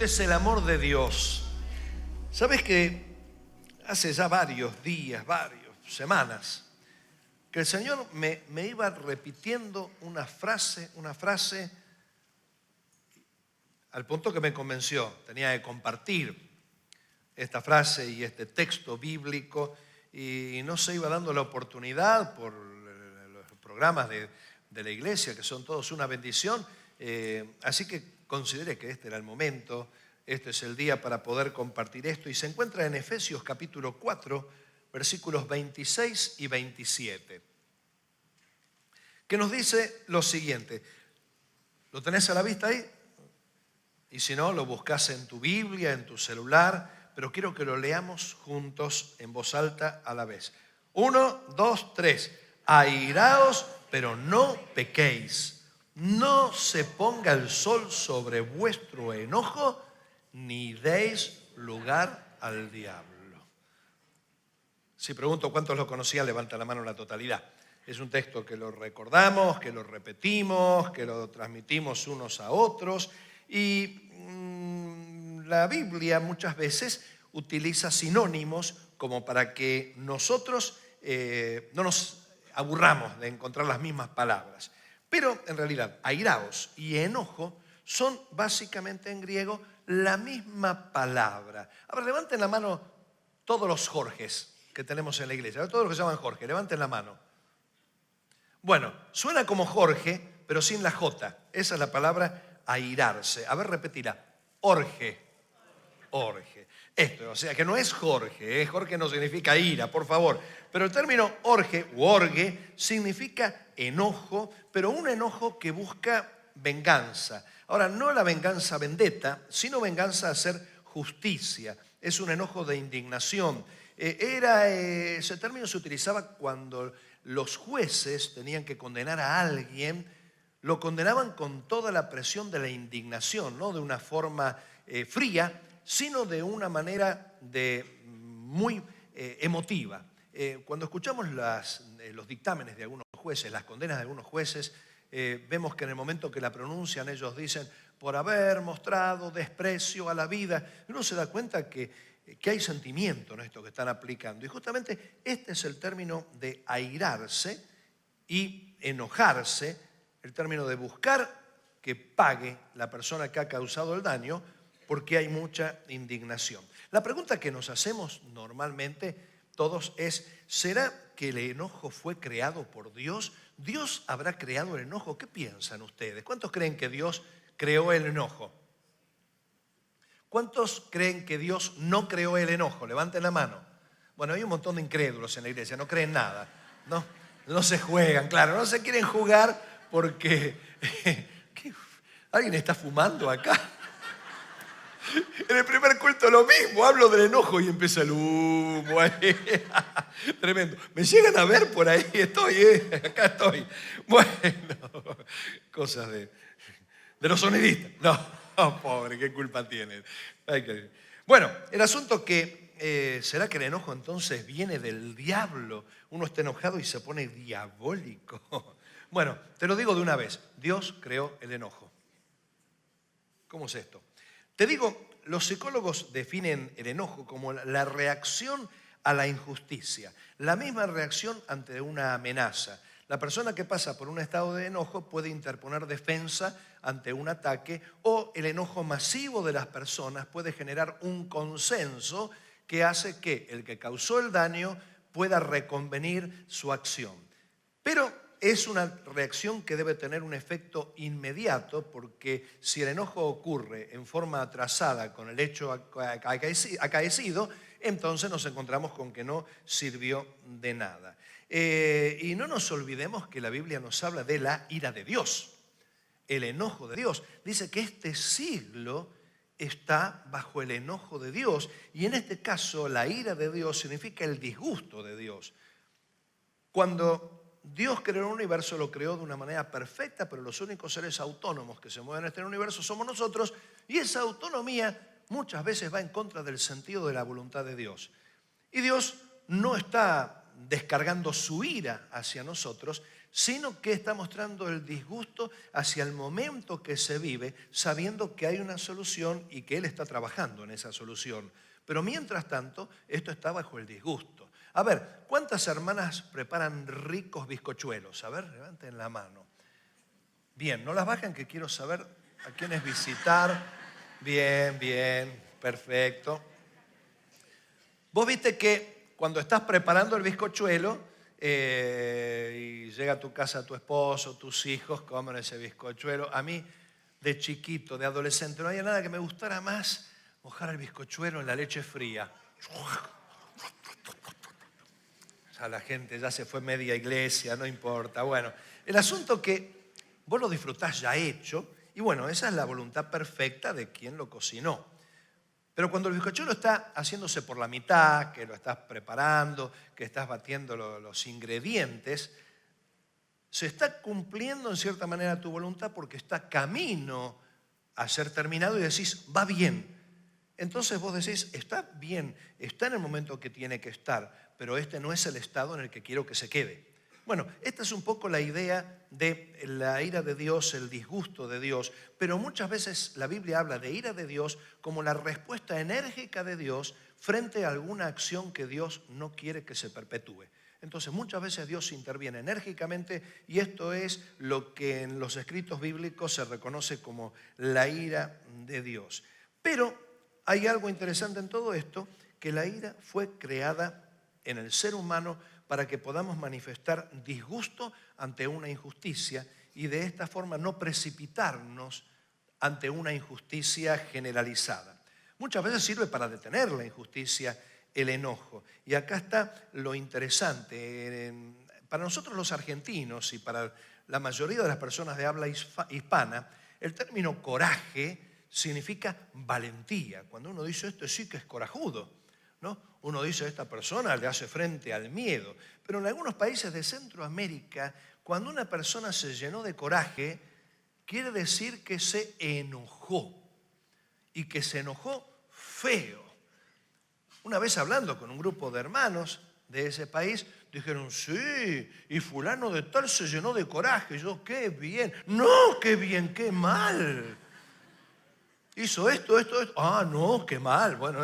Este es el amor de Dios. ¿Sabes que hace ya varios días, varias semanas, que el Señor me iba repitiendo una frase, al punto que me convenció? Tenía que compartir esta frase y este texto bíblico, y no se iba dando la oportunidad por los programas de la iglesia, que son todos una bendición, así que consideré que este era el momento, este es el día para poder compartir esto, y se encuentra en Efesios capítulo 4, versículos 26 y 27, que nos dice lo siguiente. ¿Lo tenés a la vista ahí? Y si no, lo buscas en tu Biblia, en tu celular, pero quiero que lo leamos juntos en voz alta a la vez. 1, 2, 3. Airaos, pero no pequéis. No se ponga el sol sobre vuestro enojo, ni deis lugar al diablo. Si pregunto cuántos lo conocían, levanta la mano la totalidad. Es un texto que lo recordamos, que lo repetimos, que lo transmitimos unos a otros. Y la Biblia muchas veces utiliza sinónimos como para que nosotros no nos aburramos de encontrar las mismas palabras. Pero en realidad, airaos y enojo son básicamente en griego la misma palabra. A ver, levanten la mano todos los Jorges que tenemos en la iglesia. Todos los que se llaman Jorge, levanten la mano. Bueno, suena como Jorge, pero sin la J. Esa es la palabra airarse. A ver, repetila. Orge. Esto, o sea, que no es Jorge. Jorge no significa ira, por favor. Pero el término orge u orgue significa enojo, pero un enojo que busca venganza. Ahora, no la venganza vendetta, sino venganza a hacer justicia. Es un enojo de indignación. Ese término se utilizaba cuando los jueces tenían que condenar a alguien, lo condenaban con toda la presión de la indignación, no de una forma fría, sino de una manera muy emotiva. Cuando escuchamos los dictámenes de algunos jueces, las condenas de algunos jueces, vemos que en el momento que la pronuncian ellos dicen, por haber mostrado desprecio a la vida, uno se da cuenta que hay sentimiento en esto que están aplicando. Y justamente este es el término de airarse y enojarse, el término de buscar que pague la persona que ha causado el daño, porque hay mucha indignación. La pregunta que nos hacemos normalmente todos es, ¿será que el enojo fue creado por Dios? ¿Dios habrá creado el enojo? ¿Qué piensan ustedes? ¿Cuántos creen que Dios creó el enojo? ¿Cuántos creen que Dios no creó el enojo? Levanten la mano. Bueno, hay un montón de incrédulos en la iglesia, no creen nada. No se juegan, claro, no se quieren jugar porque... ¿Alguien está fumando acá? En el primer culto lo mismo, hablo del enojo y empieza el humo ahí. Tremendo. ¿Me llegan a ver por ahí? Acá estoy. Bueno, cosas de los sonidistas. No, pobre, qué culpa tienen. Bueno, el asunto que, ¿será que el enojo entonces viene del diablo? Uno está enojado y se pone diabólico. Bueno, te lo digo de una vez, Dios creó el enojo. ¿Cómo es esto? Te digo, los psicólogos definen el enojo como la reacción a la injusticia, la misma reacción ante una amenaza. La persona que pasa por un estado de enojo puede interponer defensa ante un ataque, o el enojo masivo de las personas puede generar un consenso que hace que el que causó el daño pueda reconvenir su acción. Pero es una reacción que debe tener un efecto inmediato, porque si el enojo ocurre en forma atrasada con el hecho acaecido, entonces nos encontramos con que no sirvió de nada. Y no nos olvidemos que la Biblia nos habla de la ira de Dios, el enojo de Dios. Dice que este siglo está bajo el enojo de Dios, y en este caso la ira de Dios significa el disgusto de Dios. Cuando Dios creó el universo, lo creó de una manera perfecta, pero los únicos seres autónomos que se mueven en este universo somos nosotros, y esa autonomía muchas veces va en contra del sentido de la voluntad de Dios. Y Dios no está descargando su ira hacia nosotros, sino que está mostrando el disgusto hacia el momento que se vive, sabiendo que hay una solución y que Él está trabajando en esa solución. Pero mientras tanto, esto está bajo el disgusto. A ver, ¿cuántas hermanas preparan ricos bizcochuelos? A ver, levanten la mano. Bien, no las bajen, que quiero saber a quiénes visitar. Bien, bien, perfecto. Vos viste que cuando estás preparando el bizcochuelo y llega a tu casa tu esposo, tus hijos, comen ese bizcochuelo. A mí, de chiquito, de adolescente, no había nada que me gustara más mojar el bizcochuelo en la leche fría. Ya la gente ya se fue media iglesia, no importa. Bueno, el asunto que vos lo disfrutás ya hecho, y bueno, esa es la voluntad perfecta de quien lo cocinó. Pero cuando el bizcochuelo está haciéndose por la mitad, que lo estás preparando, que estás batiendo los ingredientes, se está cumpliendo en cierta manera tu voluntad porque está camino a ser terminado y decís, va bien. Entonces vos decís, está bien, está en el momento que tiene que estar, pero este no es el estado en el que quiero que se quede. Bueno, esta es un poco la idea de la ira de Dios, el disgusto de Dios, pero muchas veces la Biblia habla de ira de Dios como la respuesta enérgica de Dios frente a alguna acción que Dios no quiere que se perpetúe. Entonces muchas veces Dios interviene enérgicamente y esto es lo que en los escritos bíblicos se reconoce como la ira de Dios. Pero hay algo interesante en todo esto, que la ira fue creada en el ser humano para que podamos manifestar disgusto ante una injusticia y de esta forma no precipitarnos ante una injusticia generalizada. Muchas veces sirve para detener la injusticia, el enojo. Y acá está lo interesante. Para nosotros los argentinos y para la mayoría de las personas de habla hispana, el término coraje significa valentía. Cuando uno dice esto sí que es corajudo, ¿no? Uno dice esta persona le hace frente al miedo. Pero en algunos países de Centroamérica, cuando una persona se llenó de coraje, quiere decir que se enojó y que se enojó feo. Una vez hablando con un grupo de hermanos de ese país, dijeron, sí, y fulano de tal se llenó de coraje. Y yo, qué bien. No, qué bien, qué mal. Hizo esto. Ah, no, qué mal. Bueno,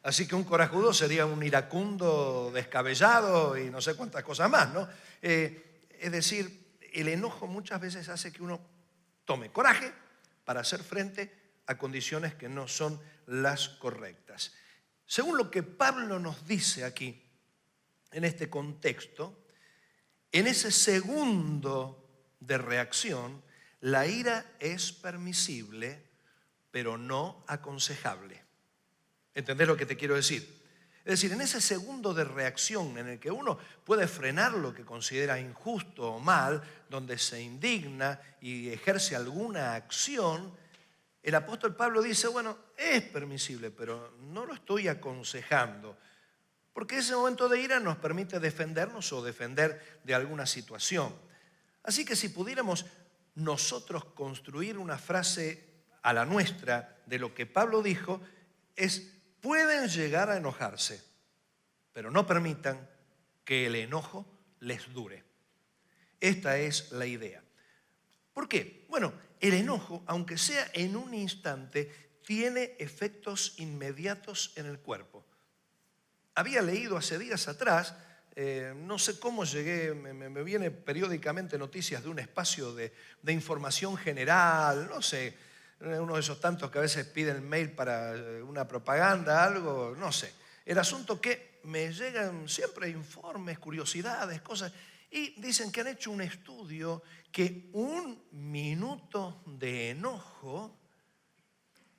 así que un corajudo sería un iracundo descabellado y no sé cuántas cosas más, ¿no? Es decir, el enojo muchas veces hace que uno tome coraje para hacer frente a condiciones que no son las correctas. Según lo que Pablo nos dice aquí, en este contexto, en ese segundo de reacción, la ira es permisible, pero no aconsejable. ¿Entendés lo que te quiero decir? Es decir, en ese segundo de reacción en el que uno puede frenar lo que considera injusto o mal, donde se indigna y ejerce alguna acción, el apóstol Pablo dice, bueno, es permisible, pero no lo estoy aconsejando. Porque ese momento de ira nos permite defendernos o defender de alguna situación. Así que si pudiéramos nosotros construir una frase a la nuestra de lo que Pablo dijo, es, pueden llegar a enojarse, pero no permitan que el enojo les dure. Esta es la idea. ¿Por qué? Bueno, el enojo, aunque sea en un instante, tiene efectos inmediatos en el cuerpo. Había leído hace días atrás, no sé cómo llegué, me viene periódicamente noticias de un espacio de información general, no sé, uno de esos tantos que a veces piden mail para una propaganda, algo, no sé. El asunto que me llegan siempre informes, curiosidades, cosas, y dicen que han hecho un estudio que 1 minuto de enojo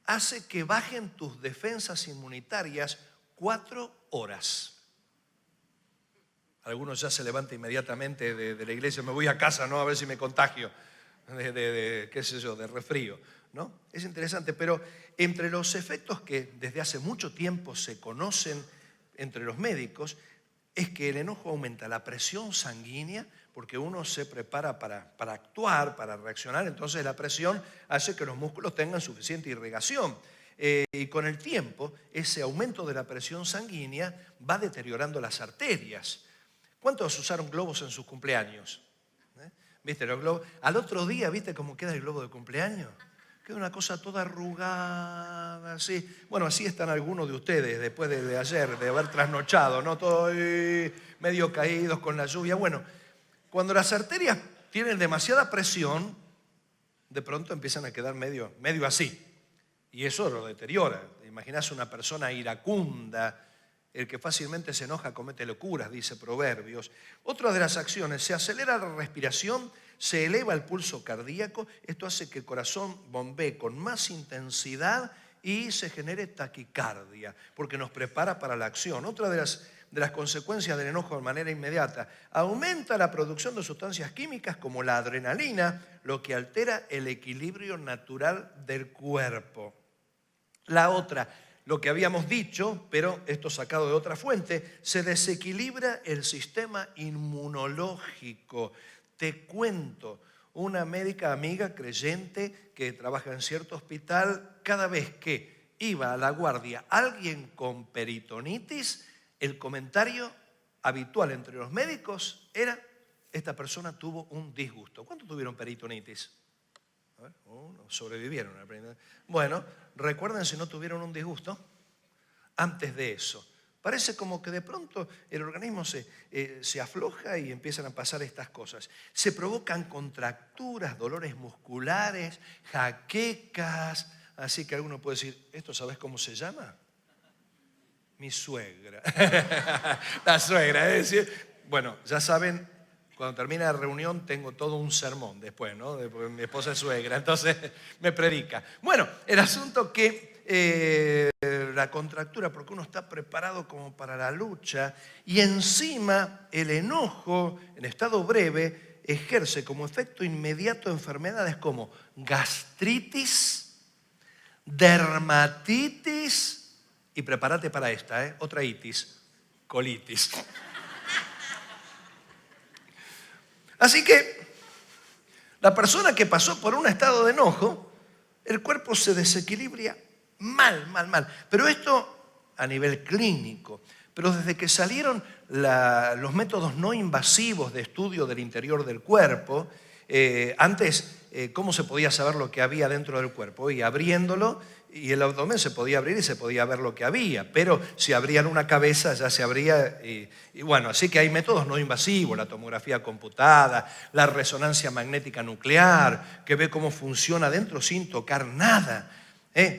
hace que bajen tus defensas inmunitarias 4 horas. Algunos ya se levantan inmediatamente de la iglesia, me voy a casa, ¿no? A ver si me contagio qué sé yo, de resfrío, ¿no? Es interesante, pero entre los efectos que desde hace mucho tiempo se conocen entre los médicos es que el enojo aumenta la presión sanguínea porque uno se prepara para actuar, para reaccionar, entonces la presión hace que los músculos tengan suficiente irrigación. Y con el tiempo, ese aumento de la presión sanguínea va deteriorando las arterias. ¿Cuántos usaron globos en sus cumpleaños? ¿Viste los globos? Al otro día, ¿viste cómo queda el globo de cumpleaños? Queda una cosa toda arrugada, así. Bueno, así están algunos de ustedes después de ayer, de haber trasnochado, ¿no? Todos medio caídos con la lluvia. Bueno, cuando las arterias tienen demasiada presión, de pronto empiezan a quedar medio así. Y eso lo deteriora. Imaginás una persona iracunda, el que fácilmente se enoja comete locuras, dice Proverbios. Otra de las acciones, se acelera la respiración, se eleva el pulso cardíaco. Esto hace que el corazón bombee con más intensidad y se genere taquicardia, porque nos prepara para la acción. Otra de las consecuencias del enojo de manera inmediata, aumenta la producción de sustancias químicas como la adrenalina, lo que altera el equilibrio natural del cuerpo. La otra, lo que habíamos dicho, pero esto sacado de otra fuente, se desequilibra el sistema inmunológico. Te cuento, una médica amiga creyente que trabaja en cierto hospital, cada vez que iba a la guardia alguien con peritonitis, el comentario habitual entre los médicos era: esta persona tuvo un disgusto. ¿Cuántos tuvieron peritonitis? A ver, sobrevivieron. Bueno, recuerden si no tuvieron un disgusto antes de eso. Parece como que de pronto el organismo se afloja y empiezan a pasar estas cosas. Se provocan contracturas, dolores musculares, jaquecas. Así que alguno puede decir, ¿esto sabes cómo se llama? Mi suegra. La suegra, es decir, bueno, ya saben, cuando termina la reunión tengo todo un sermón después, ¿no? Porque mi esposa es suegra, entonces me predica. Bueno, el asunto que la contractura, porque uno está preparado como para la lucha, y encima el enojo en estado breve ejerce como efecto inmediato enfermedades como gastritis, dermatitis, y prepárate para esta, otra itis, colitis. Así que la persona que pasó por un estado de enojo, el cuerpo se desequilibra mal. Pero esto a nivel clínico. Pero desde que salieron los métodos no invasivos de estudio del interior del cuerpo, antes, ¿cómo se podía saber lo que había dentro del cuerpo? Y abriéndolo, y el abdomen se podía abrir y se podía ver lo que había, pero si abrían una cabeza ya se abría. Y bueno, así que hay métodos no invasivos, la tomografía computada, la resonancia magnética nuclear, que ve cómo funciona dentro sin tocar nada.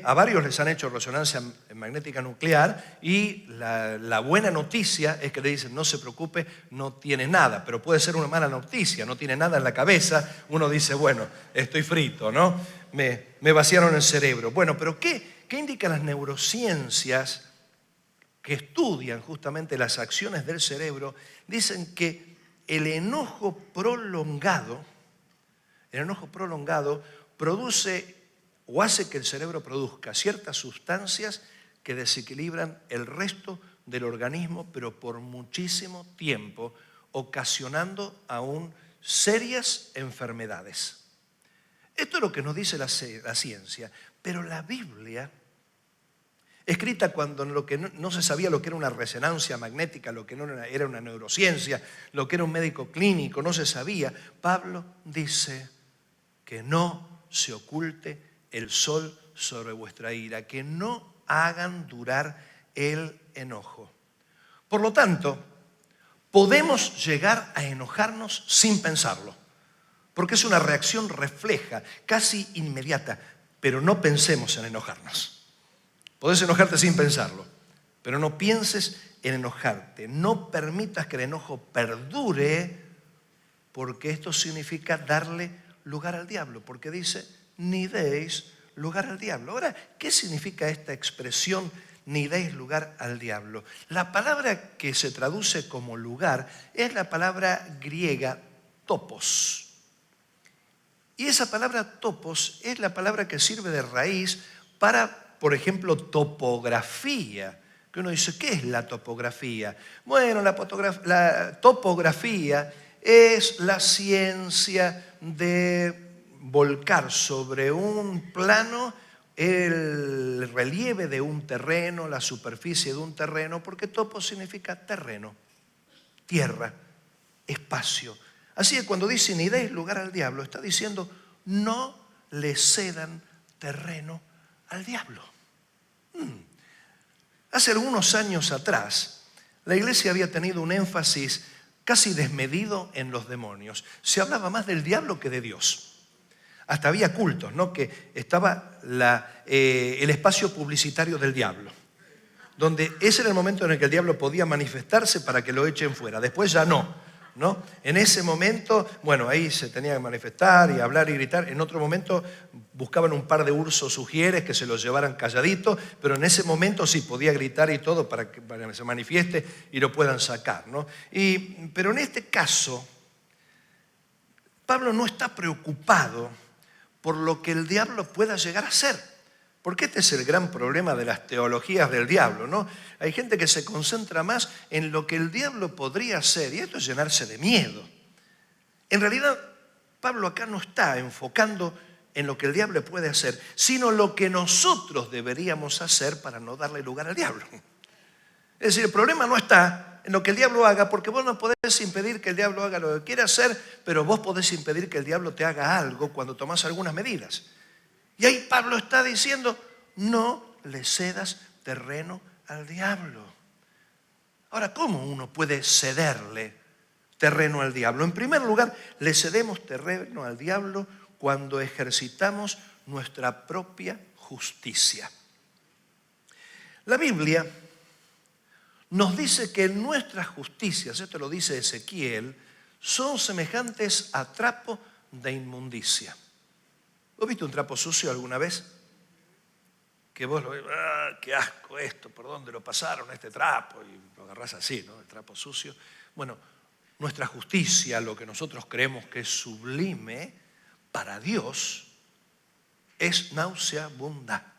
A varios les han hecho resonancia magnética nuclear y la buena noticia es que le dicen, no se preocupe, no tiene nada. Pero puede ser una mala noticia, no tiene nada en la cabeza. Uno dice, bueno, estoy frito, ¿no? Me vaciaron el cerebro. Bueno, pero ¿qué indican las neurociencias que estudian justamente las acciones del cerebro? Dicen que el enojo prolongado produce o hace que el cerebro produzca ciertas sustancias que desequilibran el resto del organismo, pero por muchísimo tiempo, ocasionando aún serias enfermedades. Esto es lo que nos dice la ciencia, pero la Biblia, escrita cuando no se sabía lo que era una resonancia magnética, lo que no era una neurociencia, lo que era un médico clínico, no se sabía, Pablo dice que no se oculte el sol sobre vuestra ira, que no hagan durar el enojo. Por lo tanto, podemos llegar a enojarnos sin pensarlo, porque es una reacción refleja, casi inmediata, pero no pensemos en enojarnos. Podés enojarte sin pensarlo, pero no pienses en enojarte. No permitas que el enojo perdure, porque esto significa darle lugar al diablo, porque dice, ni deis lugar al diablo. Ahora, ¿qué significa esta expresión, ni deis lugar al diablo? La palabra que se traduce como lugar es la palabra griega topos. Y esa palabra topos es la palabra que sirve de raíz para, por ejemplo, topografía. Que uno dice, ¿qué es la topografía? Bueno, la topografía es la ciencia de volcar sobre un plano el relieve de un terreno, la superficie de un terreno, porque topo significa terreno, tierra. espacio. Así que cuando dice ni deis lugar al diablo, está diciendo no le cedan terreno al diablo. Hace algunos años atrás, la iglesia había tenido un énfasis casi desmedido en los demonios. Se hablaba más del diablo que de Dios. Hasta había cultos, ¿no? Que estaba el espacio publicitario del diablo, donde ese era el momento en el que el diablo podía manifestarse para que lo echen fuera. Después ya no. En ese momento, bueno, ahí se tenía que manifestar y hablar y gritar. En otro momento buscaban un par de ursos ujieres que se los llevaran calladito, pero en ese momento sí podía gritar y todo para que se manifieste y lo puedan sacar, ¿no? Pero en este caso, Pablo no está preocupado por lo que el diablo pueda llegar a ser. Porque este es el gran problema de las teologías del diablo, ¿no? Hay gente que se concentra más en lo que el diablo podría hacer, y esto es llenarse de miedo. En realidad, Pablo acá no está enfocando en lo que el diablo puede hacer, sino lo que nosotros deberíamos hacer para no darle lugar al diablo. Es decir, el problema no está en lo que el diablo haga, porque vos no podés impedir que el diablo haga lo que quiere hacer, pero vos podés impedir que el diablo te haga algo cuando tomás algunas medidas. Y ahí Pablo está diciendo, no le cedas terreno al diablo. Ahora, ¿cómo uno puede cederle terreno al diablo? En primer lugar, le cedemos terreno al diablo cuando ejercitamos nuestra propia justicia. La Biblia nos dice que nuestras justicias, esto lo dice Ezequiel, son semejantes a trapo de inmundicia. ¿Vos viste un trapo sucio alguna vez? Que vos lo ves, qué asco esto, ¿por dónde lo pasaron este trapo? Y lo agarrás así, ¿no? El trapo sucio. Bueno, nuestra justicia, lo que nosotros creemos que es sublime, para Dios es nauseabunda.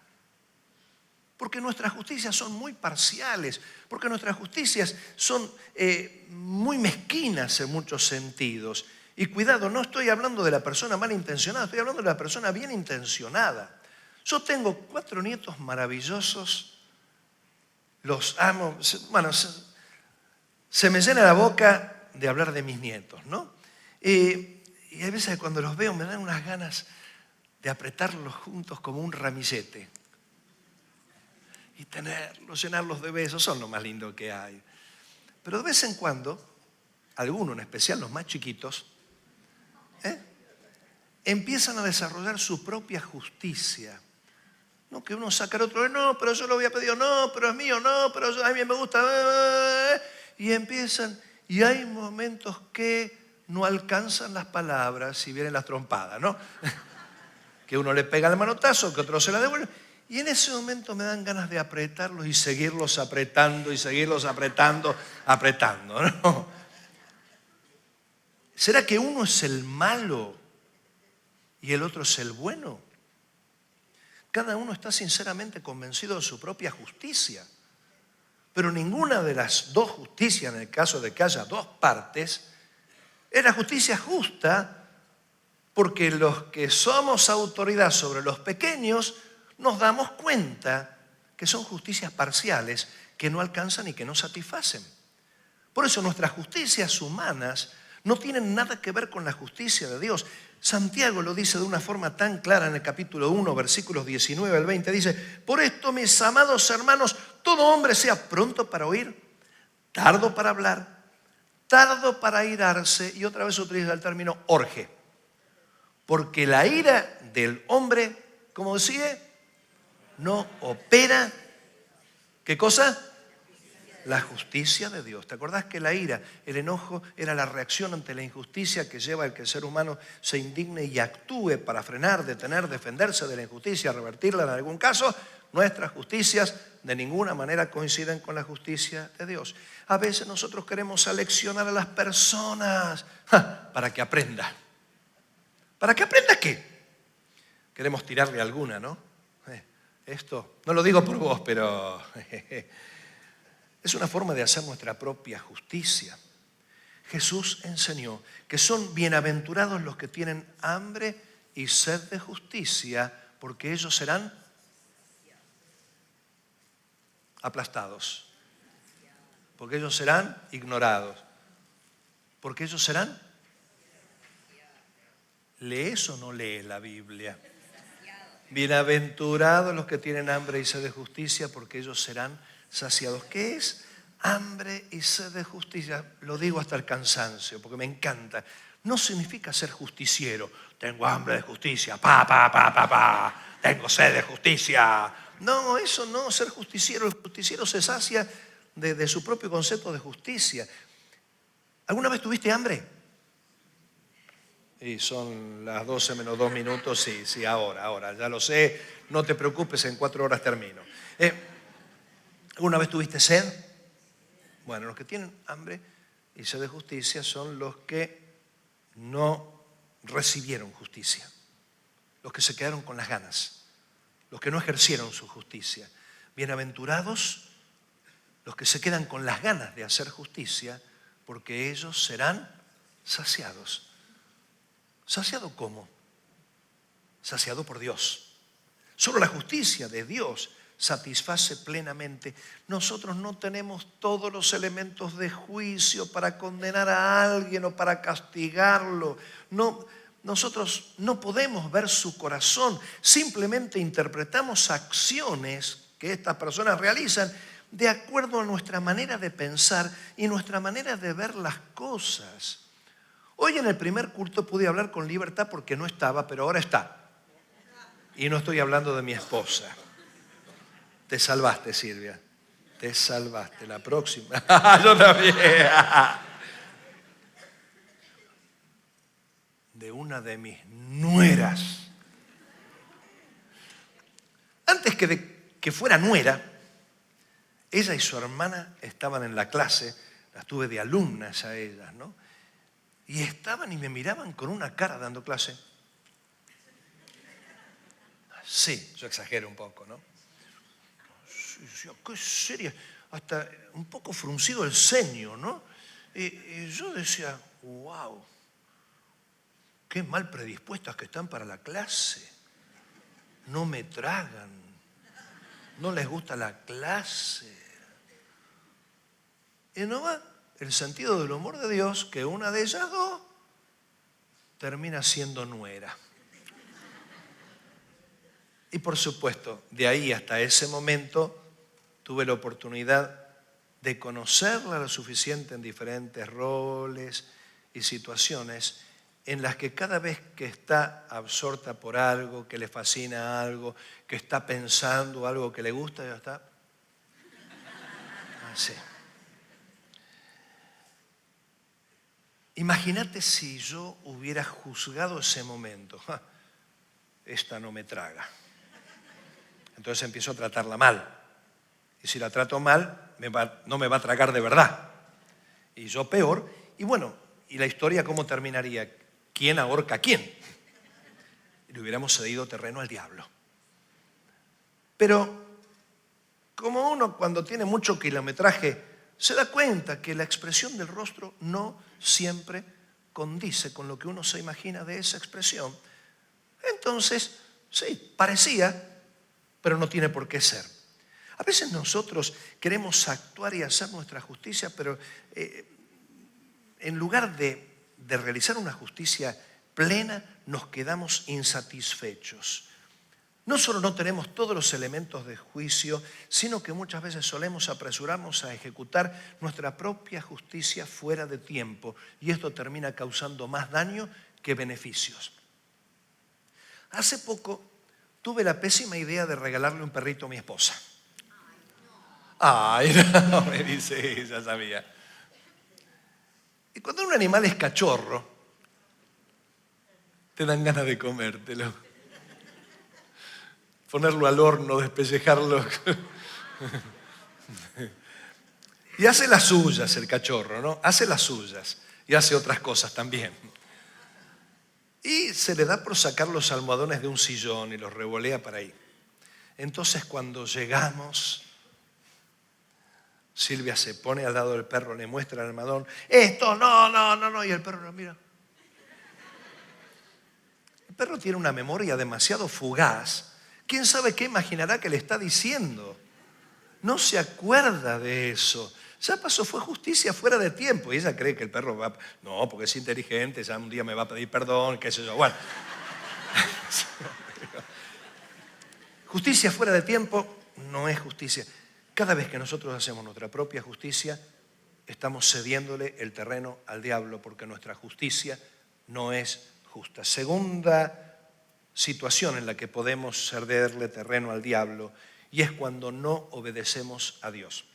Porque nuestras justicias son muy parciales, porque nuestras justicias son muy mezquinas en muchos sentidos. Y cuidado, no estoy hablando de la persona malintencionada, estoy hablando de la persona bien intencionada. Yo tengo 4 nietos maravillosos, los amo. Bueno, se me llena la boca de hablar de mis nietos, ¿no? Y hay veces cuando los veo me dan unas ganas de apretarlos juntos como un ramillete. Y tenerlos, llenarlos de besos, son lo más lindo que hay. Pero de vez en cuando, algunos en especial los más chiquitos, empiezan a desarrollar su propia justicia. No que uno saca al otro, no, pero yo lo había pedido, no, pero es mío, no, pero a mí me gusta. Y empiezan, y hay momentos que no alcanzan las palabras y vienen las trompadas, ¿no? Que uno le pega el manotazo, que otro se la devuelve. Y en ese momento me dan ganas de apretarlos y seguirlos apretando y seguirlos apretando, ¿no? ¿Será que uno es el malo y el otro es el bueno? Cada uno está sinceramente convencido de su propia justicia. Pero ninguna de las dos justicias, en el caso de que haya dos partes, es la justicia justa, porque los que somos autoridad sobre los pequeños nos damos cuenta que son justicias parciales que no alcanzan y que no satisfacen. Por eso nuestras justicias humanas no tienen nada que ver con la justicia de Dios. Santiago lo dice de una forma tan clara en el capítulo 1, versículos 19 al 20. Dice, por esto, mis amados hermanos, todo hombre sea pronto para oír, tardo para hablar, tardo para irarse, y otra vez utiliza el término orge. Porque la ira del hombre, como decía, no opera, ¿qué cosa? La justicia de Dios. ¿Te acordás que la ira, el enojo, era la reacción ante la injusticia que lleva a que el ser humano se indigne y actúe para frenar, detener, defenderse de la injusticia, revertirla en algún caso? Nuestras justicias de ninguna manera coinciden con la justicia de Dios. A veces nosotros queremos aleccionar a las personas para que aprenda. ¿Para que aprenda qué? Queremos tirarle alguna, ¿no? Esto, no lo digo por vos, pero es una forma de hacer nuestra propia justicia. Jesús enseñó que son bienaventurados los que tienen hambre y sed de justicia, porque ellos serán aplastados, porque ellos serán ignorados, porque ellos serán. ¿Lees o no lees la Biblia? Bienaventurados los que tienen hambre y sed de justicia, porque ellos serán saciados. ¿Qué es hambre y sed de justicia? Lo digo hasta el cansancio, porque me encanta. No significa ser justiciero. Tengo hambre de justicia, tengo sed de justicia. No, eso no, ser justiciero. El justiciero se sacia de su propio concepto de justicia. ¿Alguna vez tuviste hambre? Y son las 12 menos 2 minutos, sí, ahora, ya lo sé, no te preocupes, en 4 horas termino. ¿Alguna vez tuviste sed? Bueno, los que tienen hambre y sed de justicia son los que no recibieron justicia, los que se quedaron con las ganas, los que no ejercieron su justicia. Bienaventurados los que se quedan con las ganas de hacer justicia, porque ellos serán saciados. ¿Saciado cómo? Saciado por Dios. Solo la justicia de Dios satisface plenamente. Nosotros no tenemos todos los elementos de juicio para condenar a alguien o para castigarlo. No, nosotros no podemos ver su corazón. Simplemente interpretamos acciones que estas personas realizan de acuerdo a nuestra manera de pensar y nuestra manera de ver las cosas. Hoy en el primer culto pude hablar con libertad porque no estaba, pero ahora está. Y no estoy hablando de mi esposa. Te salvaste, Silvia. Te salvaste. La próxima. Yo también. De una de mis nueras. Antes que fuera nuera, ella y su hermana estaban en la clase. Las tuve de alumnas a ellas, ¿no? Y estaban y me miraban con una cara dando clase. Sí, yo exagero un poco, ¿no? Sí, qué seria, hasta un poco fruncido el ceño, ¿no? Y yo decía, wow, qué mal predispuestas que están para la clase. No me tragan, no les gusta la clase. Y no va el sentido del humor de Dios que una de ellas dos termina siendo nuera. Y por supuesto, de ahí hasta ese momento tuve la oportunidad de conocerla lo suficiente en diferentes roles y situaciones en las que cada vez que está absorta por algo, que le fascina algo, que está pensando algo que le gusta, ya está así. Imagínate si yo hubiera juzgado ese momento. Esta no me traga. Entonces empiezo a tratarla mal. Y si la trato mal, no me va a tragar de verdad. Y yo peor. Y bueno, ¿y la historia cómo terminaría? ¿Quién ahorca a quién? Y le hubiéramos cedido terreno al diablo. Pero como uno cuando tiene mucho kilometraje se da cuenta que la expresión del rostro no siempre condice con lo que uno se imagina de esa expresión. Entonces, sí, parecía, pero no tiene por qué ser. A veces nosotros queremos actuar y hacer nuestra justicia, pero en lugar de realizar una justicia plena, nos quedamos insatisfechos. No solo no tenemos todos los elementos de juicio, sino que muchas veces solemos apresurarnos a ejecutar nuestra propia justicia fuera de tiempo, y esto termina causando más daño que beneficios. Hace poco tuve la pésima idea de regalarle un perrito a mi esposa. Ay, no, me dice, ya sabía. Y cuando un animal es cachorro, te dan ganas de comértelo. Ponerlo al horno, despellejarlo. Y hace las suyas el cachorro, ¿no? Hace las suyas y hace otras cosas también. Y se le da por sacar los almohadones de un sillón y los revolea para ahí. Entonces cuando llegamos, Silvia se pone al lado del perro, le muestra el almohadón. Esto, no. Y el perro lo mira. El perro tiene una memoria demasiado fugaz. ¿Quién sabe qué imaginará que le está diciendo? No se acuerda de eso. Ya pasó, fue justicia fuera de tiempo. Y ella cree que el perro va... No, porque es inteligente, ya un día me va a pedir perdón, qué sé yo. Bueno. Justicia fuera de tiempo no es justicia. Cada vez que nosotros hacemos nuestra propia justicia, estamos cediéndole el terreno al diablo porque nuestra justicia no es justa. Segunda situación en la que podemos cederle terreno al diablo y es cuando no obedecemos a Dios.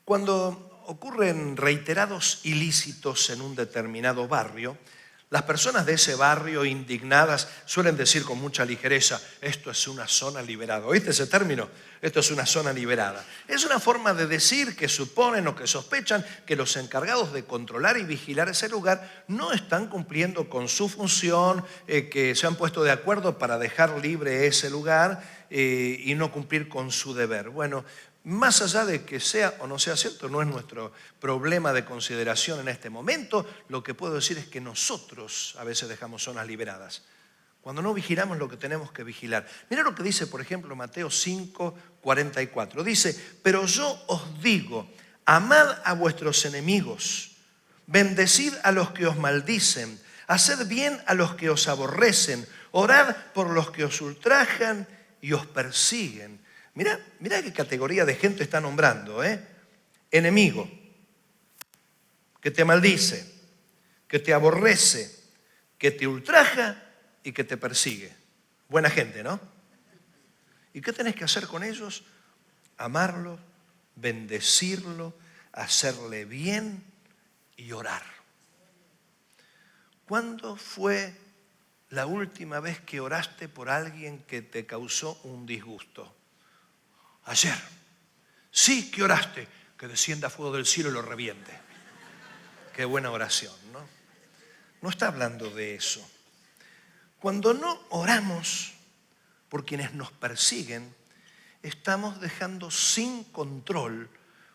Cuando ocurren reiterados ilícitos en un determinado barrio, las personas de ese barrio indignadas suelen decir con mucha ligereza, esto es una zona liberada. ¿Oíste ese término? Esto es una zona liberada. Es una forma de decir que suponen o que sospechan que los encargados de controlar y vigilar ese lugar no están cumpliendo con su función, que se han puesto de acuerdo para dejar libre ese lugar y no cumplir con su deber. Bueno, más allá de que sea o no sea cierto, no es nuestro problema de consideración en este momento. Lo que puedo decir es que nosotros a veces dejamos zonas liberadas. Cuando no vigilamos lo que tenemos que vigilar. Mira lo que dice, por ejemplo, Mateo 5:44. Dice, pero yo os digo, amad a vuestros enemigos, bendecid a los que os maldicen, haced bien a los que os aborrecen, orad por los que os ultrajan y os persiguen. Mirá qué categoría de gente está nombrando, Enemigo, que te maldice, que te aborrece, que te ultraja y que te persigue. Buena gente, ¿no? ¿Y qué tenés que hacer con ellos? Amarlo, bendecirlo, hacerle bien y orar. ¿Cuándo fue la última vez que oraste por alguien que te causó un disgusto? Ayer. Sí que oraste, que descienda fuego del cielo y lo reviente. Qué buena oración, ¿no? No está hablando de eso. Cuando no oramos por quienes nos persiguen, estamos dejando sin control,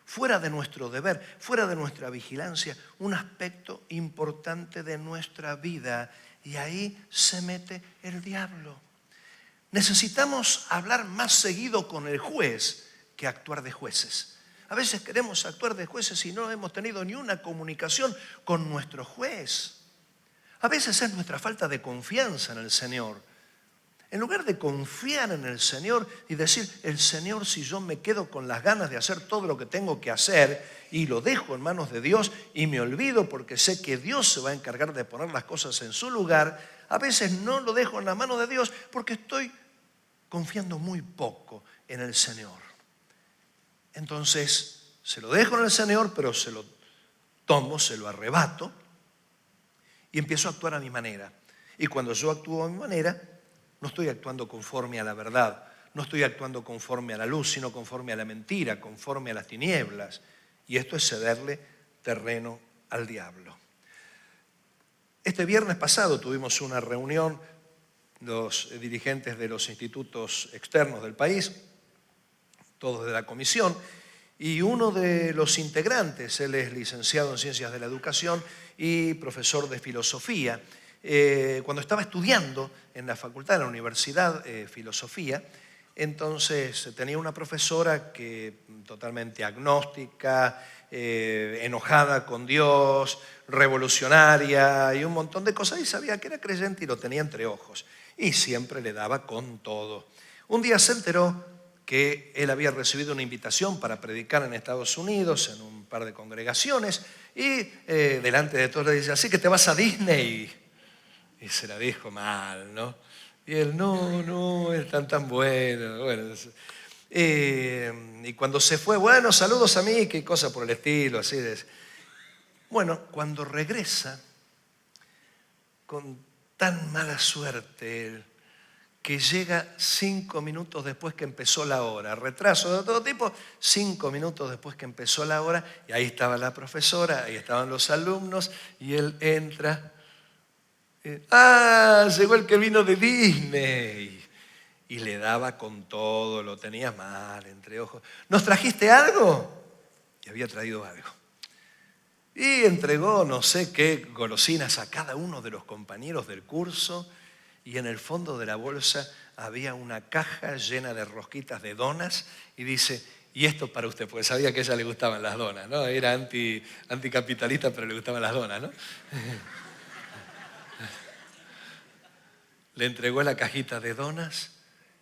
fuera de nuestro deber, fuera de nuestra vigilancia, un aspecto importante de nuestra vida. Y ahí se mete el diablo. Necesitamos hablar más seguido con el juez que actuar de jueces. A veces queremos actuar de jueces y no hemos tenido ni una comunicación con nuestro juez. A veces es nuestra falta de confianza en el Señor. En lugar de confiar en el Señor y decir, el Señor, si yo me quedo con las ganas de hacer todo lo que tengo que hacer y lo dejo en manos de Dios y me olvido porque sé que Dios se va a encargar de poner las cosas en su lugar, a veces no lo dejo en las manos de Dios porque estoy confiando muy poco en el Señor. Entonces, se lo dejo en el Señor, pero se lo tomo, se lo arrebato y empiezo a actuar a mi manera. Y cuando yo actúo a mi manera, no estoy actuando conforme a la verdad, no estoy actuando conforme a la luz, sino conforme a la mentira, conforme a las tinieblas. Y esto es cederle terreno al diablo. Este viernes pasado tuvimos una reunión, los dirigentes de los institutos externos del país, todos de la comisión, y uno de los integrantes, él es licenciado en Ciencias de la Educación y profesor de Filosofía. Cuando estaba estudiando en la facultad, en la universidad, Filosofía, entonces tenía una profesora que totalmente agnóstica, enojada con Dios, revolucionaria y un montón de cosas, y sabía que era creyente y lo tenía entre ojos. Y siempre le daba con todo. Un día se enteró que él había recibido una invitación para predicar en Estados Unidos, en un par de congregaciones, y delante de todos le dice, así que te vas a Disney. Y se la dijo mal, ¿no? Y él, no, es tan bueno. Bueno, y cuando se fue, bueno, saludos a mí, qué cosa por el estilo, así de... Bueno, cuando regresa, con tan mala suerte él, que llega 5 minutos después que empezó la hora, retraso de todo tipo, 5 minutos después que empezó la hora, y ahí estaba la profesora, ahí estaban los alumnos, y él entra, llegó el que vino de Disney, y le daba con todo, lo tenía mal, entre ojos. ¿Nos trajiste algo? Y había traído algo. Y entregó no sé qué golosinas a cada uno de los compañeros del curso, y en el fondo de la bolsa había una caja llena de rosquitas de donas y dice, Y esto para usted, porque sabía que a ella le gustaban las donas, ¿no? Era anticapitalista, pero le gustaban las donas, ¿no? Le entregó la cajita de donas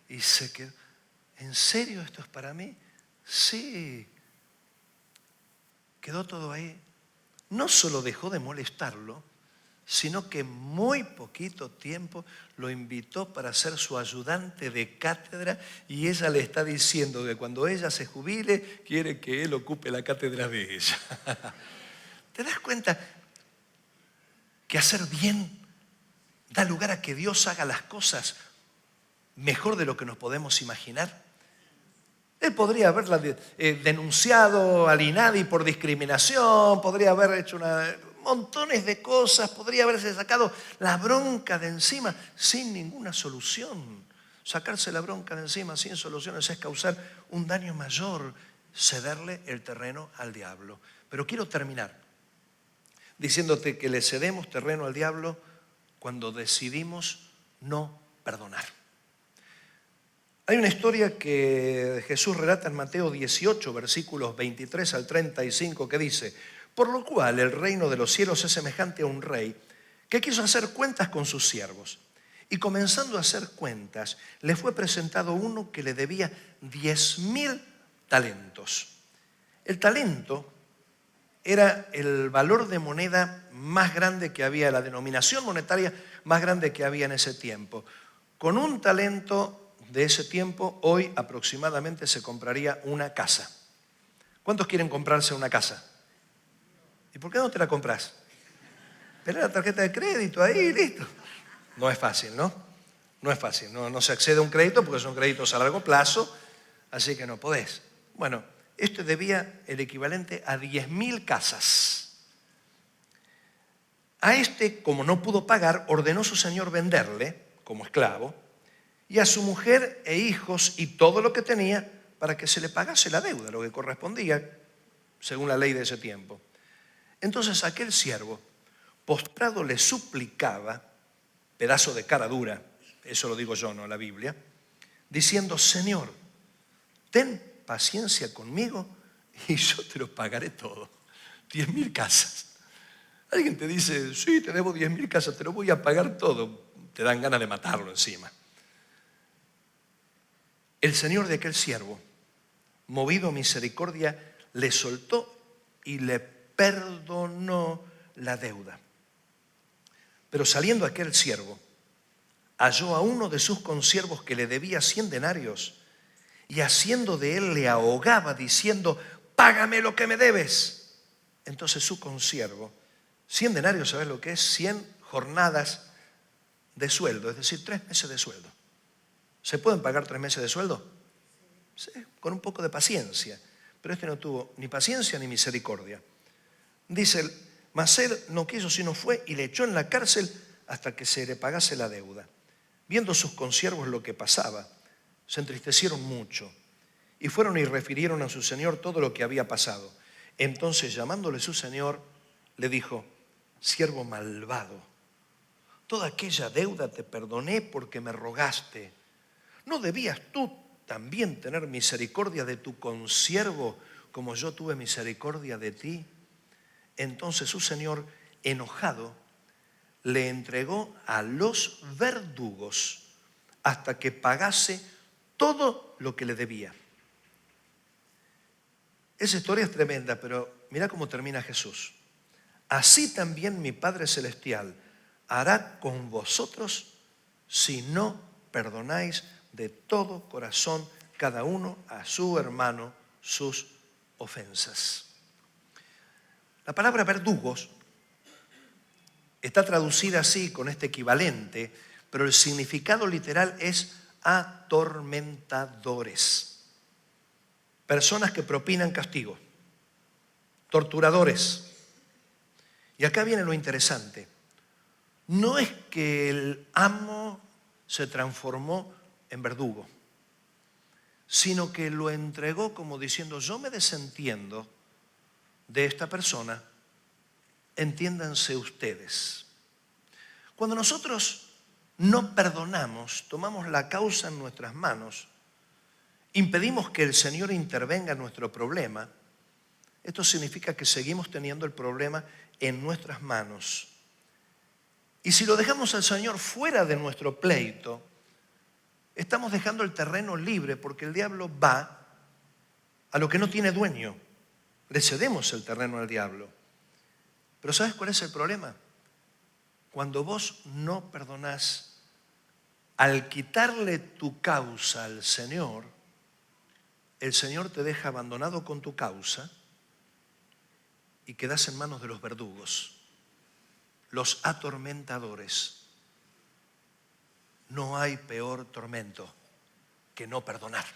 y se quedó. ¿En serio esto es para mí? Sí. Quedó todo ahí. No solo dejó de molestarlo, sino que muy poquito tiempo lo invitó para ser su ayudante de cátedra y ella le está diciendo que cuando ella se jubile quiere que él ocupe la cátedra de ella. ¿Te das cuenta que hacer bien da lugar a que Dios haga las cosas mejor de lo que nos podemos imaginar? Él podría haberla denunciado al INADI por discriminación, podría haber hecho montones de cosas, podría haberse sacado la bronca de encima sin ninguna solución. Sacarse la bronca de encima sin soluciones es causar un daño mayor, cederle el terreno al diablo. Pero quiero terminar diciéndote que le cedemos terreno al diablo cuando decidimos no perdonar. Hay una historia que Jesús relata en Mateo 18, versículos 23 al 35, que dice: por lo cual el reino de los cielos es semejante a un rey que quiso hacer cuentas con sus siervos. Y comenzando a hacer cuentas, le fue presentado uno que le debía 10.000 talentos. El talento era el valor de moneda más grande que había, la denominación monetaria más grande que había en ese tiempo. Con un talento de ese tiempo, hoy aproximadamente se compraría una casa. ¿Cuántos quieren comprarse una casa? ¿Y por qué no te la compras? Tenés la tarjeta de crédito ahí, listo. No es fácil, ¿no? No es fácil, no se accede a un crédito porque son créditos a largo plazo, así que no podés. Bueno, este debía el equivalente a 10.000 casas. A este, como no pudo pagar, ordenó su señor venderle como esclavo y a su mujer e hijos y todo lo que tenía para que se le pagase la deuda, lo que correspondía según la ley de ese tiempo. Entonces aquel siervo, postrado, le suplicaba, pedazo de cara dura, eso lo digo yo, no la Biblia, diciendo: Señor, ten paciencia conmigo y yo te lo pagaré todo. 10.000 casas. Alguien te dice: sí, te debo 10.000 casas, te lo voy a pagar todo. Te dan ganas de matarlo encima. El señor de aquel siervo, movido a misericordia, le soltó y le perdonó la deuda. Pero saliendo aquel siervo, halló a uno de sus consiervos que le debía 100 denarios y haciendo de él le ahogaba diciendo: págame lo que me debes. Entonces su consiervo, 100 denarios, ¿sabes lo que es? 100 jornadas de sueldo, es decir, 3 meses de sueldo. ¿Se pueden pagar 3 meses de sueldo? Sí, con un poco de paciencia. Pero este no tuvo ni paciencia ni misericordia. Dice, mas él no quiso, sino fue y le echó en la cárcel hasta que se le pagase la deuda. Viendo sus consiervos lo que pasaba, se entristecieron mucho y fueron y refirieron a su señor todo lo que había pasado. Entonces, llamándole su señor, le dijo: siervo malvado, toda aquella deuda te perdoné porque me rogaste. ¿No debías tú también tener misericordia de tu consiervo como yo tuve misericordia de ti? Entonces su señor, enojado, le entregó a los verdugos hasta que pagase todo lo que le debía. Esa historia es tremenda, pero mira cómo termina Jesús. Así también mi Padre Celestial hará con vosotros si no perdonáis de todo corazón cada uno a su hermano sus ofensas. La palabra verdugos está traducida así con este equivalente, pero el significado literal es atormentadores. Personas que propinan castigo, torturadores. Y acá viene lo interesante. No es que el amo se transformó en verdugo, sino que lo entregó como diciendo: yo me desentiendo de esta persona, entiéndanse ustedes. Cuando nosotros no perdonamos, tomamos la causa en nuestras manos impedimos que el Señor intervenga en nuestro problema, esto significa que seguimos teniendo el problema en nuestras manos. Y si lo dejamos al Señor fuera de nuestro pleito, estamos dejando el terreno libre porque el diablo va a lo que no tiene dueño. Le cedemos el terreno al diablo. Pero ¿sabes cuál es el problema? Cuando vos no perdonás, al quitarle tu causa al Señor, el Señor te deja abandonado con tu causa y quedás en manos de los verdugos, los atormentadores. No hay peor tormento que no perdonar.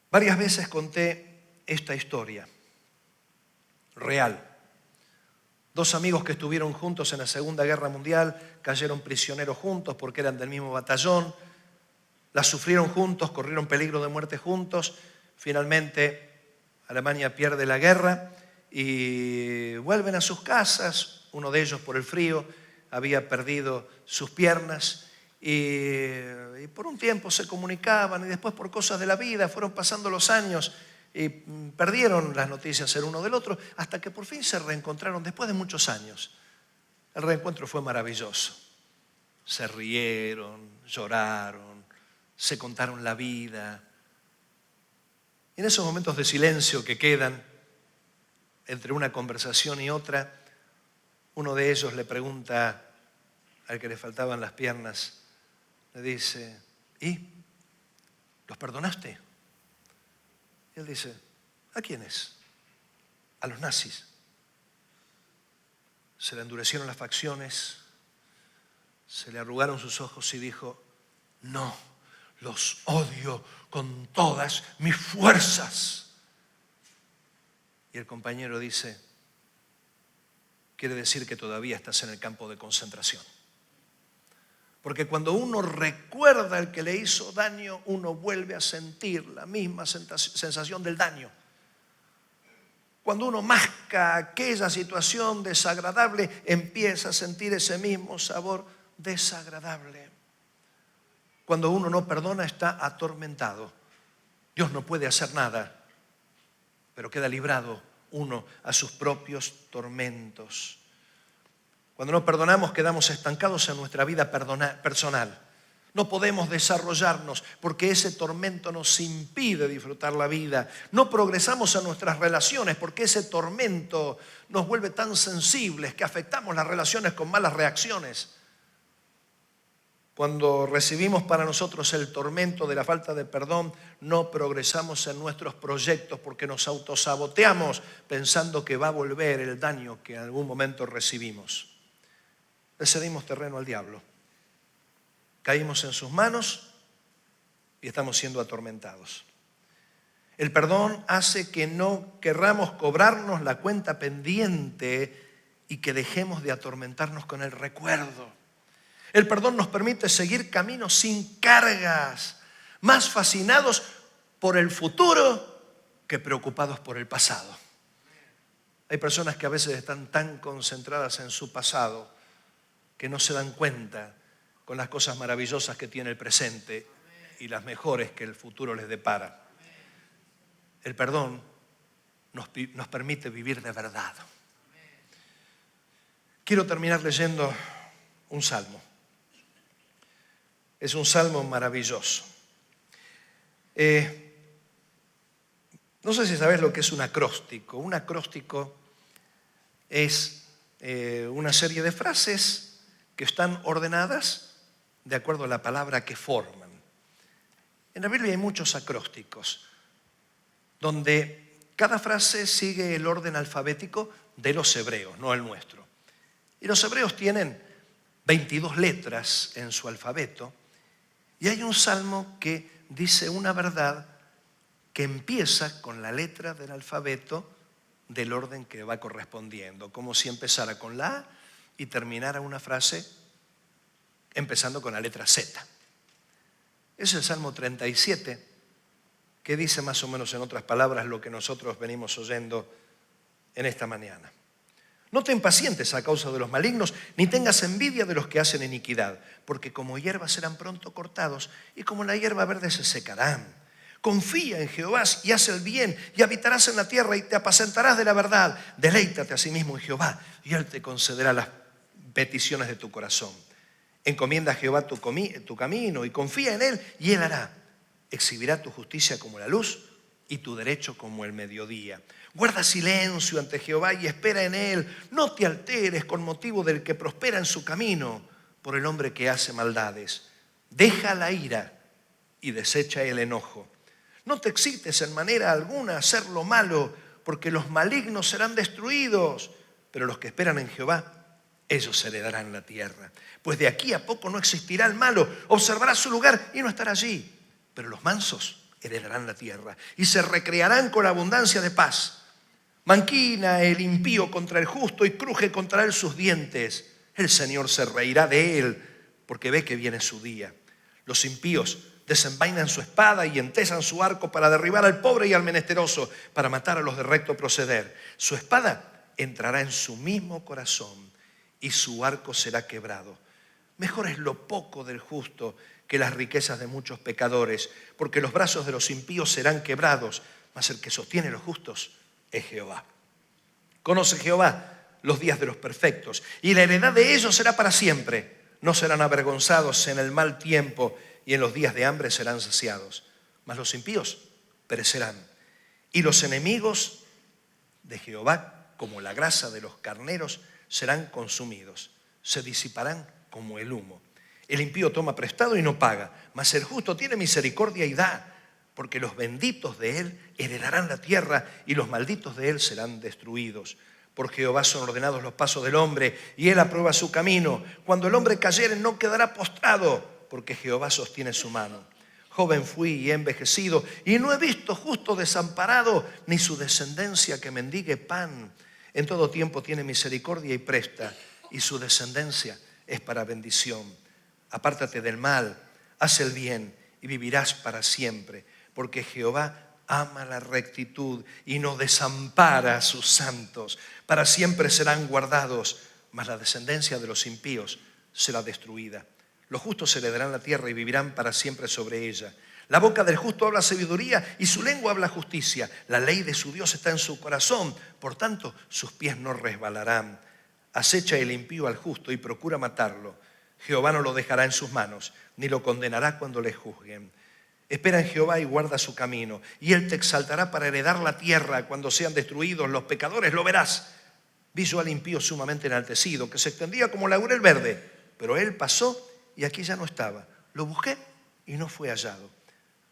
Varias veces conté esta historia real. Dos amigos que estuvieron juntos en la Segunda Guerra Mundial cayeron prisioneros juntos porque eran del mismo batallón, la sufrieron juntos, corrieron peligro de muerte juntos. Finalmente Alemania pierde la guerra y vuelven a sus casas. Uno de ellos, por el frío, había perdido sus piernas y por un tiempo se comunicaban y después, por cosas de la vida, fueron pasando los años y perdieron las noticias el uno del otro hasta que por fin se reencontraron después de muchos años. El reencuentro fue maravilloso. Se rieron, lloraron, se contaron la vida. Y en esos momentos de silencio que quedan entre una conversación y otra, uno de ellos le pregunta al que le faltaban las piernas, le dice: ¿y los perdonaste? Y él dice: ¿a quiénes? A los nazis. Se le endurecieron las facciones, se le arrugaron sus ojos y dijo: no, los odio con todas mis fuerzas. Y el compañero dice: quiere decir que todavía estás en el campo de concentración. Porque cuando uno recuerda al que le hizo daño, uno vuelve a sentir la misma sensación del daño. Cuando uno masca aquella situación desagradable, empieza a sentir ese mismo sabor desagradable. Cuando uno no perdona, está atormentado. Dios no puede hacer nada, pero queda librado uno a sus propios tormentos. Cuando no perdonamos, quedamos estancados en nuestra vida personal. No podemos desarrollarnos porque ese tormento nos impide disfrutar la vida. No progresamos en nuestras relaciones porque ese tormento nos vuelve tan sensibles que afectamos las relaciones con malas reacciones. Cuando recibimos para nosotros el tormento de la falta de perdón, no progresamos en nuestros proyectos porque nos autosaboteamos pensando que va a volver el daño que en algún momento recibimos. Le cedimos terreno al diablo. Caímos en sus manos y estamos siendo atormentados. El perdón hace que no querramos cobrarnos la cuenta pendiente y que dejemos de atormentarnos con el recuerdo. El perdón nos permite seguir caminos sin cargas, más fascinados por el futuro que preocupados por el pasado. Hay personas que a veces están tan concentradas en su pasado que no se dan cuenta con las cosas maravillosas que tiene el presente y las mejores que el futuro les depara. El perdón nos permite vivir de verdad. Quiero terminar leyendo un salmo. Es un salmo maravilloso. No sé si sabes lo que es un acróstico. Un acróstico es una serie de frases que están ordenadas de acuerdo a la palabra que forman. En la Biblia hay muchos acrósticos, donde cada frase sigue el orden alfabético de los hebreos, no el nuestro. Y los hebreos tienen 22 letras en su alfabeto, y hay un salmo que dice una verdad que empieza con la letra del alfabeto del orden que va correspondiendo, como si empezara con la A y terminara una frase empezando con la letra Z. Es el Salmo 37, que dice más o menos en otras palabras lo que nosotros venimos oyendo en esta mañana. No te impacientes a causa de los malignos, ni tengas envidia de los que hacen iniquidad, porque como hierba serán pronto cortados, y como la hierba verde se secarán. Confía en Jehová y haz el bien, y habitarás en la tierra y te apacentarás de la verdad. Deleítate a sí mismo en Jehová, y Él te concederá las peticiones de tu corazón. Encomienda a Jehová tu camino y confía en Él, y Él hará. Exhibirá tu justicia como la luz y tu derecho como el mediodía. Guarda silencio ante Jehová y espera en Él. No te alteres con motivo del que prospera en su camino, por el hombre que hace maldades. Deja la ira y desecha el enojo. No te excites en manera alguna a hacer lo malo, porque los malignos serán destruidos, pero los que esperan en Jehová, ellos heredarán la tierra. Pues de aquí a poco no existirá el malo, observará su lugar y no estará allí. Pero los mansos heredarán la tierra y se recrearán con abundancia de paz. Manquina el impío contra el justo y cruje contra él sus dientes. El Señor se reirá de él porque ve que viene su día. Los impíos desenvainan su espada y entesan su arco para derribar al pobre y al menesteroso, para matar a los de recto proceder. Su espada entrará en su mismo corazón y su arco será quebrado. Mejor es lo poco del justo que las riquezas de muchos pecadores, porque los brazos de los impíos serán quebrados, mas el que sostiene a los justos es Jehová. Conoce Jehová los días de los perfectos, y la heredad de ellos será para siempre. No serán avergonzados en el mal tiempo, y en los días de hambre serán saciados. Mas los impíos perecerán, y los enemigos de Jehová, como la grasa de los carneros, serán consumidos. Se disiparán como el humo. El impío toma prestado y no paga, mas el justo tiene misericordia y da, porque los benditos de él heredarán la tierra y los malditos de él serán destruidos. Por Jehová son ordenados los pasos del hombre y él aprueba su camino. Cuando el hombre cayere no quedará postrado, porque Jehová sostiene su mano. Joven fui y he envejecido y no he visto justo desamparado, ni su descendencia que mendigue pan. En todo tiempo tiene misericordia y presta, y su descendencia es para bendición. Apártate del mal, haz el bien y vivirás para siempre, porque Jehová ama la rectitud y no desampara a sus santos. Para siempre serán guardados, mas la descendencia de los impíos será destruida. Los justos heredarán la tierra y vivirán para siempre sobre ella. La boca del justo habla sabiduría y su lengua habla justicia. La ley de su Dios está en su corazón, por tanto sus pies no resbalarán. Acecha el impío al justo y procura matarlo. Jehová no lo dejará en sus manos, ni lo condenará cuando le juzguen. Espera en Jehová y guarda su camino, y él te exaltará para heredar la tierra. Cuando sean destruidos los pecadores, lo verás. Vi yo al impío sumamente enaltecido, que se extendía como laurel verde, pero él pasó y aquí ya no estaba. Lo busqué y no fue hallado.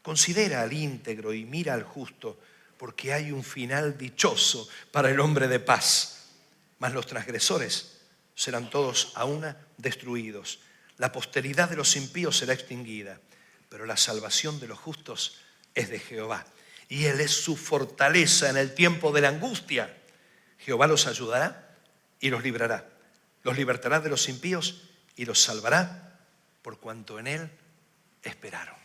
Considera al íntegro y mira al justo, porque hay un final dichoso para el hombre de paz. Mas los transgresores serán todos a una destruidos. La posteridad de los impíos será extinguida, pero la salvación de los justos es de Jehová, y Él es su fortaleza en el tiempo de la angustia. Jehová los ayudará y los librará. Los libertará de los impíos y los salvará por cuanto en Él esperaron.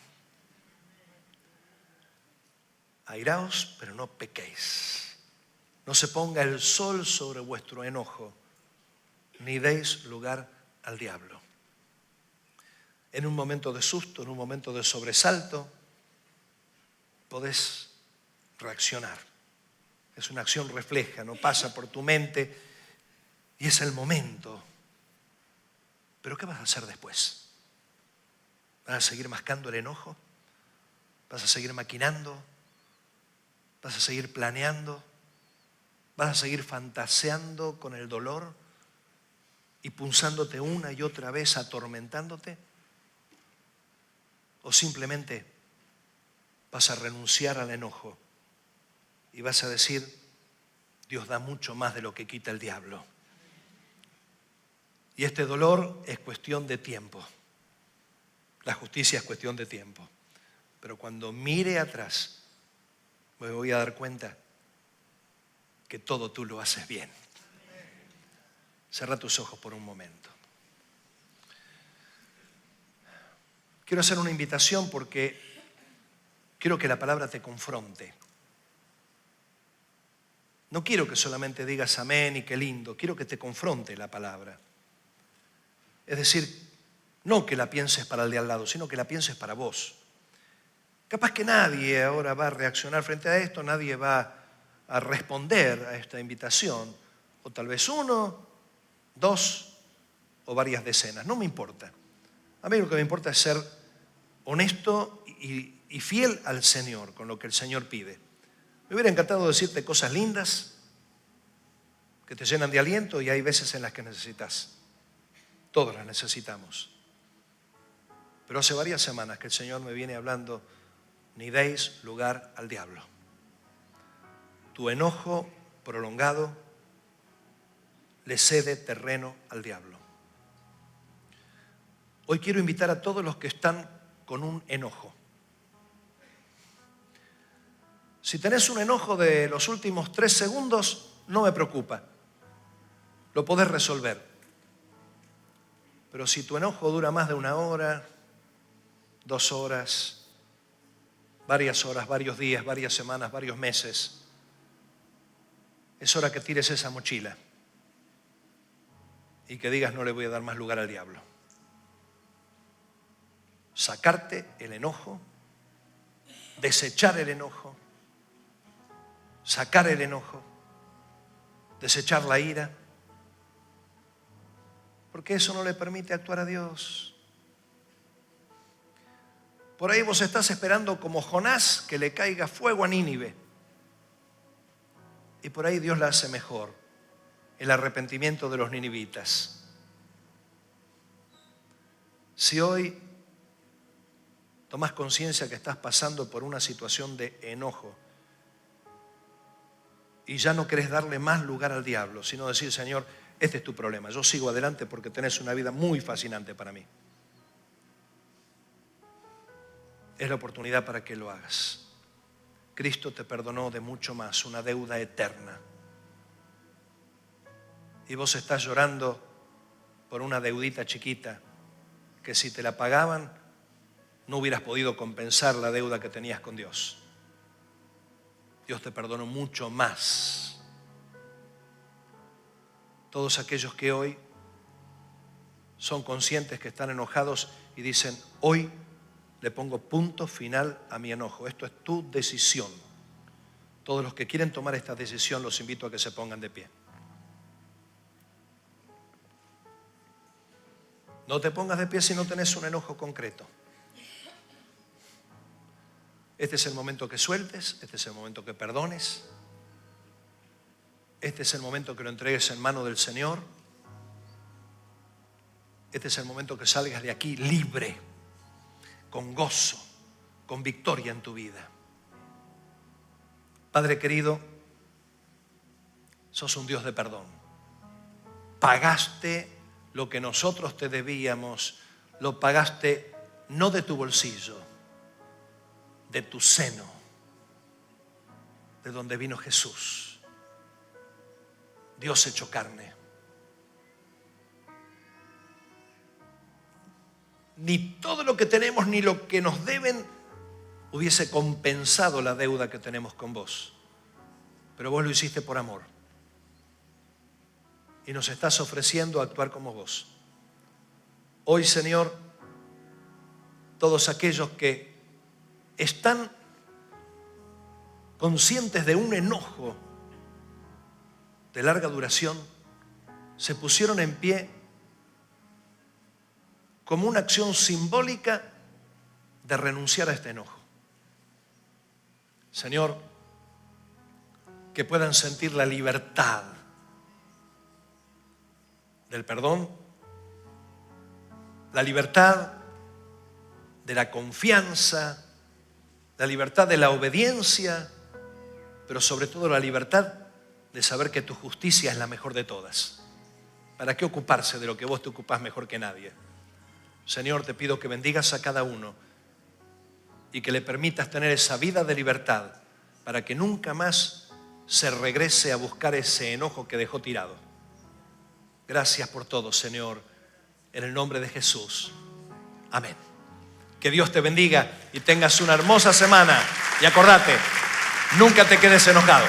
Airaos, pero no pequéis. No se ponga el sol sobre vuestro enojo, ni deis lugar al diablo. En un momento de susto, en un momento de sobresalto, podés reaccionar. Es una acción refleja, no pasa por tu mente y es el momento. Pero ¿qué vas a hacer después? ¿Vas a seguir mascando el enojo? ¿Vas a seguir maquinando? ¿Vas a seguir planeando? ¿Vas a seguir fantaseando con el dolor y punzándote una y otra vez, atormentándote? ¿O simplemente vas a renunciar al enojo y vas a decir, Dios da mucho más de lo que quita el diablo? Y este dolor es cuestión de tiempo. La justicia es cuestión de tiempo. Pero cuando mire atrás, me voy a dar cuenta que todo tú lo haces bien. Cierra tus ojos por un momento. Quiero hacer una invitación porque quiero que la palabra te confronte. No quiero que solamente digas amén y qué lindo, quiero que te confronte la palabra. Es decir, no que la pienses para el de al lado, sino que la pienses para vos. Capaz que nadie ahora va a reaccionar frente a esto, nadie va a responder a esta invitación, o tal vez 1, 2 o varias decenas, no me importa. A mí lo que me importa es ser honesto y fiel al Señor, con lo que el Señor pide. Me hubiera encantado decirte cosas lindas que te llenan de aliento y hay veces en las que necesitas. Todos las necesitamos. Pero hace varias semanas que el Señor me viene hablando, ni deis lugar al diablo. Tu enojo prolongado le cede terreno al diablo. Hoy quiero invitar a todos los que están con un enojo. Si tenés un enojo de los últimos 3 segundos, no me preocupa. Lo podés resolver. Pero si tu enojo dura más de 1 hora, 2 horas, varios días, varias semanas, varios meses, es hora que tires esa mochila y que digas: no le voy a dar más lugar al diablo. Sacarte el enojo, desechar el enojo, sacar el enojo, desechar la ira, porque eso no le permite actuar a Dios. Por ahí vos estás esperando como Jonás que le caiga fuego a Nínive. Y por ahí Dios la hace mejor, el arrepentimiento de los ninivitas. Si hoy tomás conciencia que estás pasando por una situación de enojo y ya no querés darle más lugar al diablo, sino decir: Señor, este es tu problema, yo sigo adelante porque tenés una vida muy fascinante para mí. Es la oportunidad para que lo hagas. Cristo te perdonó de mucho más, una deuda eterna. Y vos estás llorando por una deudita chiquita que si te la pagaban no hubieras podido compensar la deuda que tenías con Dios. Dios te perdonó mucho más. Todos aquellos que hoy son conscientes que están enojados y dicen: hoy le pongo punto final a mi enojo. Esto es tu decisión. Todos los que quieren tomar esta decisión los invito a que se pongan de pie. No te pongas de pie si no tenés un enojo concreto. Este es el momento que sueltes, este es el momento que perdones, este es el momento que lo entregues en manos del Señor, este es el momento que salgas de aquí libre, con gozo, con victoria en tu vida. Padre querido, sos un Dios de perdón. Pagaste lo que nosotros te debíamos, lo pagaste no de tu bolsillo, de tu seno, de donde vino Jesús, Dios hecho carne. Ni todo lo que tenemos ni lo que nos deben hubiese compensado la deuda que tenemos con vos, pero vos lo hiciste por amor y nos estás ofreciendo actuar como vos. Hoy, Señor, todos aquellos que están conscientes de un enojo de larga duración, se pusieron en pie como una acción simbólica de renunciar a este enojo. Señor, que puedan sentir la libertad del perdón, la libertad de la confianza, la libertad de la obediencia, pero sobre todo la libertad de saber que tu justicia es la mejor de todas. ¿Para qué ocuparse de lo que vos te ocupás mejor que nadie? Señor, te pido que bendigas a cada uno y que le permitas tener esa vida de libertad para que nunca más se regrese a buscar ese enojo que dejó tirado. Gracias por todo, Señor, en el nombre de Jesús. Amén. Que Dios te bendiga y tengas una hermosa semana. Y acordate, nunca te quedes enojado.